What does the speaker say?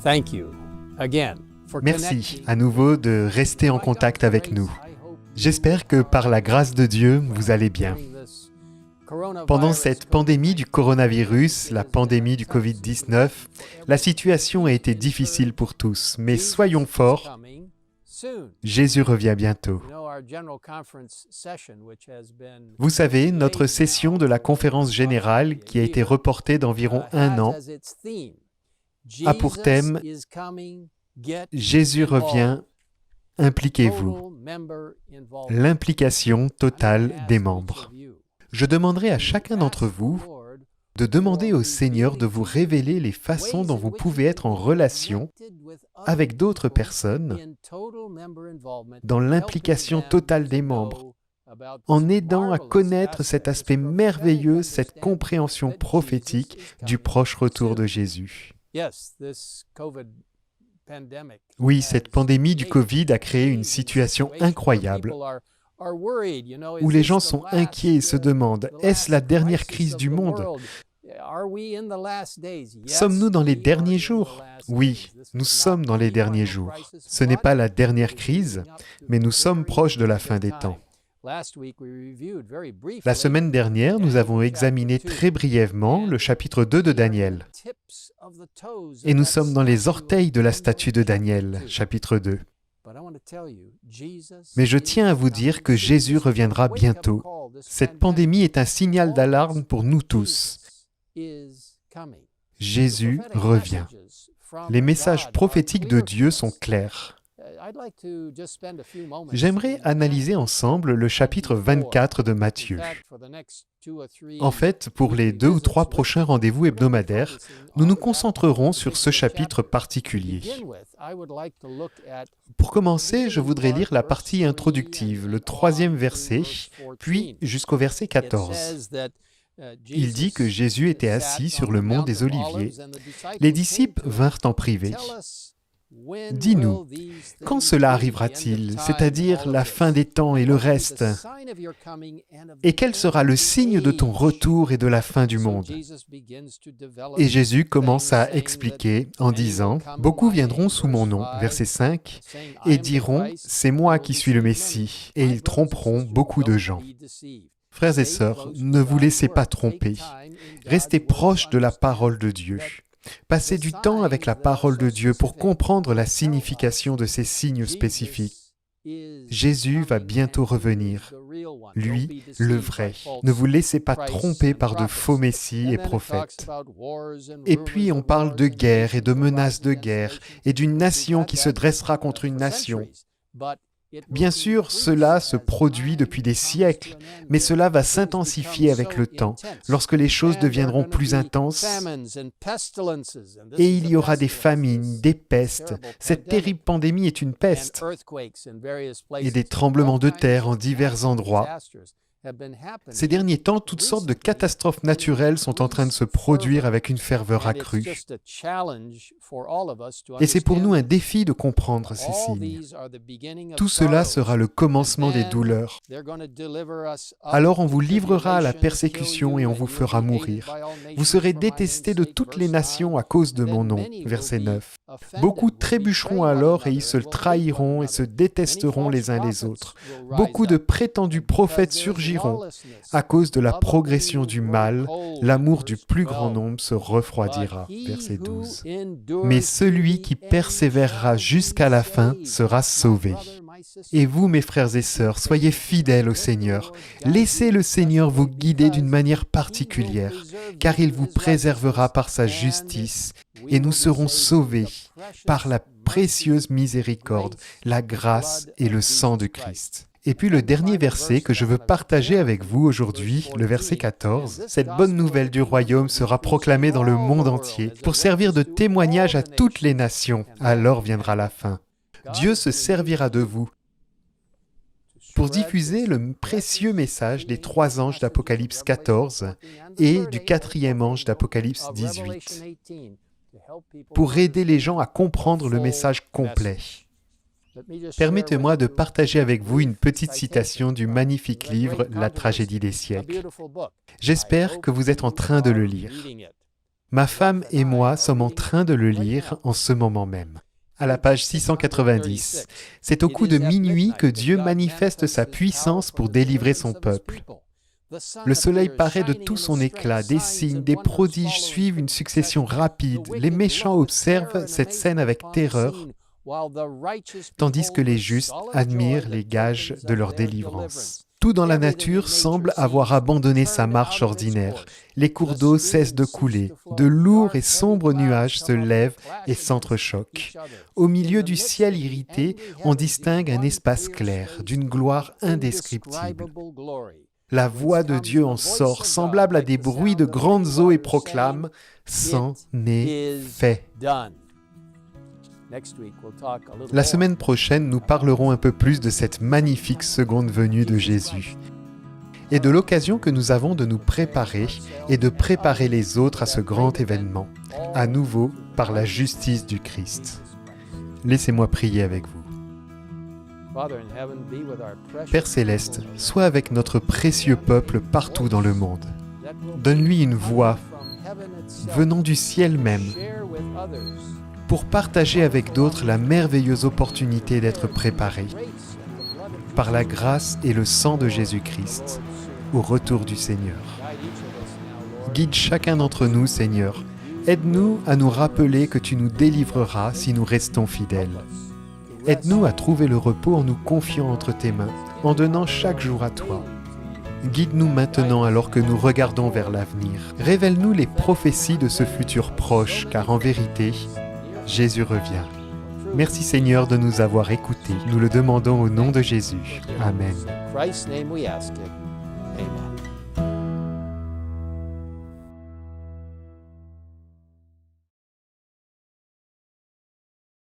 Thank you again for Merci connecting à nouveau de rester en contact avec nous. J'espère que par la grâce de Dieu, vous allez bien. Pendant cette pandémie du coronavirus, la pandémie du Covid-19, la situation a été difficile pour tous, mais soyons forts, Jésus revient bientôt. Vous savez, notre session de la conférence générale, qui a été reportée d'environ 1 an, a pour thème « Jésus revient, impliquez-vous ». L'implication totale des membres. Je demanderai à chacun d'entre vous de demander au Seigneur de vous révéler les façons dont vous pouvez être en relation avec d'autres personnes dans l'implication totale des membres, en aidant à connaître cet aspect merveilleux, cette compréhension prophétique du proche retour de Jésus. Oui, cette pandémie du Covid a créé une situation incroyable où les gens sont inquiets et se demandent « Est-ce la dernière crise du monde ? Sommes-nous dans les derniers jours ? » Oui, nous sommes dans les derniers jours. Ce n'est pas la dernière crise, mais nous sommes proches de la fin des temps. La semaine dernière, nous avons examiné très brièvement le chapitre 2 de Daniel. Et nous sommes dans les orteils de la statue de Daniel, chapitre 2. Mais je tiens à vous dire que Jésus reviendra bientôt. Cette pandémie est un signal d'alarme pour nous tous. Jésus revient. Les messages prophétiques de Dieu sont clairs. J'aimerais analyser ensemble le chapitre 24 de Matthieu. En fait, pour les 2 ou 3 prochains rendez-vous hebdomadaires, nous nous concentrerons sur ce chapitre particulier. Pour commencer, je voudrais lire la partie introductive, le 3e verset, puis jusqu'au verset 14. Il dit que Jésus était assis sur le mont des Oliviers. Les disciples vinrent en privé. Dis-nous, quand cela arrivera-t-il, c'est-à-dire la fin des temps et le reste? Et quel sera le signe de ton retour et de la fin du monde? Et Jésus commence à expliquer en disant, « Beaucoup viendront sous mon nom, verset 5, et diront, « C'est moi qui suis le Messie », et ils tromperont beaucoup de gens. » Frères et sœurs, ne vous laissez pas tromper. Restez proches de la parole de Dieu. Passez du temps avec la parole de Dieu pour comprendre la signification de ces signes spécifiques. Jésus va bientôt revenir. Lui, le vrai. Ne vous laissez pas tromper par de faux messies et prophètes. Et puis on parle de guerre et de menaces de guerre et d'une nation qui se dressera contre une nation. Bien sûr, cela se produit depuis des siècles, mais cela va s'intensifier avec le temps, lorsque les choses deviendront plus intenses, et il y aura des famines, des pestes. Cette terrible pandémie est une peste, et des tremblements de terre en divers endroits. Ces derniers temps, toutes sortes de catastrophes naturelles sont en train de se produire avec une ferveur accrue. Et c'est pour nous un défi de comprendre ces signes. Tout cela sera le commencement des douleurs. Alors on vous livrera à la persécution et on vous fera mourir. Vous serez détestés de toutes les nations à cause de mon nom. Verset 9. Beaucoup trébucheront alors et ils se trahiront et se détesteront les uns les autres. Beaucoup de prétendus prophètes surgiront. À cause de la progression du mal, l'amour du plus grand nombre se refroidira. Verset 12. Mais celui qui persévérera jusqu'à la fin sera sauvé. Et vous, mes frères et sœurs, soyez fidèles au Seigneur. Laissez le Seigneur vous guider d'une manière particulière, car il vous préservera par sa justice, et nous serons sauvés par la précieuse miséricorde, la grâce et le sang de Christ. Et puis le dernier verset que je veux partager avec vous aujourd'hui, le verset 14, « Cette bonne nouvelle du royaume sera proclamée dans le monde entier pour servir de témoignage à toutes les nations. Alors viendra la fin. » Dieu se servira de vous pour diffuser le précieux message des 3 anges d'Apocalypse 14 et du 4e ange d'Apocalypse 18, pour aider les gens à comprendre le message complet. Permettez-moi de partager avec vous une petite citation du magnifique livre « La tragédie des siècles ». J'espère que vous êtes en train de le lire. Ma femme et moi sommes en train de le lire en ce moment même. À la page 690, c'est au coup de minuit que Dieu manifeste sa puissance pour délivrer son peuple. Le soleil paraît de tout son éclat, des signes, des prodiges suivent une succession rapide. Les méchants observent cette scène avec terreur, tandis que les justes admirent les gages de leur délivrance. Tout dans la nature semble avoir abandonné sa marche ordinaire. Les cours d'eau cessent de couler. De lourds et sombres nuages se lèvent et s'entrechoquent. Au milieu du ciel irrité, on distingue un espace clair, d'une gloire indescriptible. La voix de Dieu en sort, semblable à des bruits de grandes eaux, et proclame « C'en est fait ». La semaine prochaine, nous parlerons un peu plus de cette magnifique seconde venue de Jésus et de l'occasion que nous avons de nous préparer et de préparer les autres à ce grand événement, à nouveau par la justice du Christ. Laissez-moi prier avec vous. Père Céleste, sois avec notre précieux peuple partout dans le monde. Donne-lui une voix venant du ciel même pour partager avec d'autres la merveilleuse opportunité d'être préparés par la grâce et le sang de Jésus-Christ au retour du Seigneur. Guide chacun d'entre nous, Seigneur. Aide-nous à nous rappeler que tu nous délivreras si nous restons fidèles. Aide-nous à trouver le repos en nous confiant entre tes mains, en donnant chaque jour à toi. Guide-nous maintenant alors que nous regardons vers l'avenir. Révèle-nous les prophéties de ce futur proche, car en vérité, Jésus revient. Merci Seigneur de nous avoir écoutés. Nous le demandons au nom de Jésus. Amen. In Christ's name we ask it. Amen.